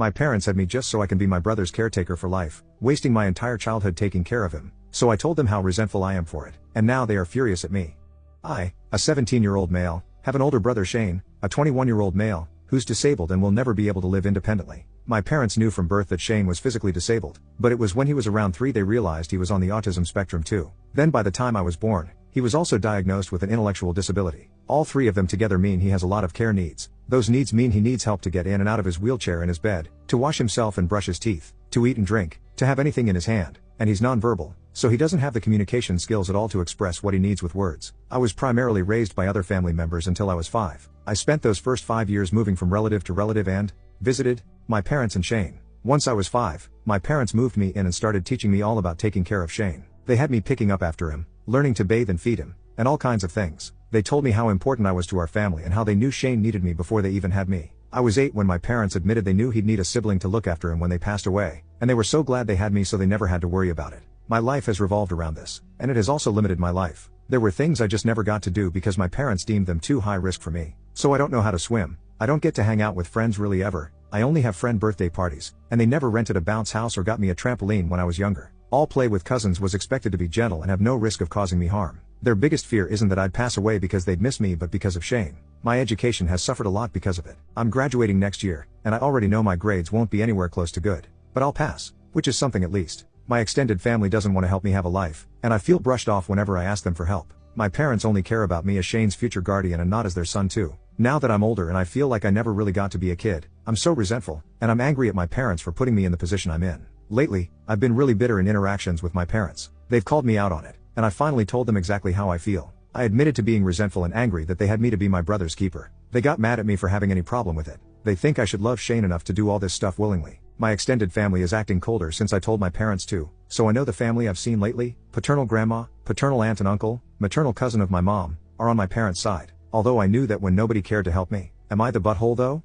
My parents had me just so I can be my brother's caretaker for life, wasting my entire childhood taking care of him, so I told them how resentful I am for it, and now they are furious at me. I, a 17-year-old male, have an older brother Shane, a 21-year-old male, who's disabled and will never be able to live independently. My parents knew from birth that Shane was physically disabled, but it was when he was around 3 they realized he was on the autism spectrum too. Then by the time I was born, he was also diagnosed with an intellectual disability. All 3 of them together mean he has a lot of care needs. Those needs mean he needs help to get in and out of his wheelchair and his bed, to wash himself and brush his teeth, to eat and drink, to have anything in his hand, and he's nonverbal, so he doesn't have the communication skills at all to express what he needs with words. I was primarily raised by other family members until I was 5. I spent those first 5 years moving from relative to relative and visited my parents and Shane. Once I was 5, my parents moved me in and started teaching me all about taking care of Shane. They had me picking up after him, learning to bathe and feed him, and all kinds of things. They told me how important I was to our family and how they knew Shane needed me before they even had me. I was 8 when my parents admitted they knew he'd need a sibling to look after him when they passed away, and they were so glad they had me so they never had to worry about it. My life has revolved around this, and it has also limited my life. There were things I just never got to do because my parents deemed them too high risk for me. So I don't know how to swim, I don't get to hang out with friends really ever, I only have friend birthday parties, and they never rented a bounce house or got me a trampoline when I was younger. All play with cousins was expected to be gentle and have no risk of causing me harm. Their biggest fear isn't that I'd pass away because they'd miss me but because of Shane. My education has suffered a lot because of it. I'm graduating next year, and I already know my grades won't be anywhere close to good. But I'll pass, which is something at least. My extended family doesn't want to help me have a life, and I feel brushed off whenever I ask them for help. My parents only care about me as Shane's future guardian and not as their son too. Now that I'm older and I feel like I never really got to be a kid, I'm so resentful, and I'm angry at my parents for putting me in the position I'm in. Lately, I've been really bitter in interactions with my parents. They've called me out on it, and I finally told them exactly how I feel. I admitted to being resentful and angry that they had me to be my brother's keeper. They got mad at me for having any problem with it. They think I should love Shane enough to do all this stuff willingly. My extended family is acting colder since I told my parents to, so I know the family I've seen lately, paternal grandma, paternal aunt and uncle, maternal cousin of my mom, are on my parents' side. Although I knew that when nobody cared to help me. Am I the butthole though?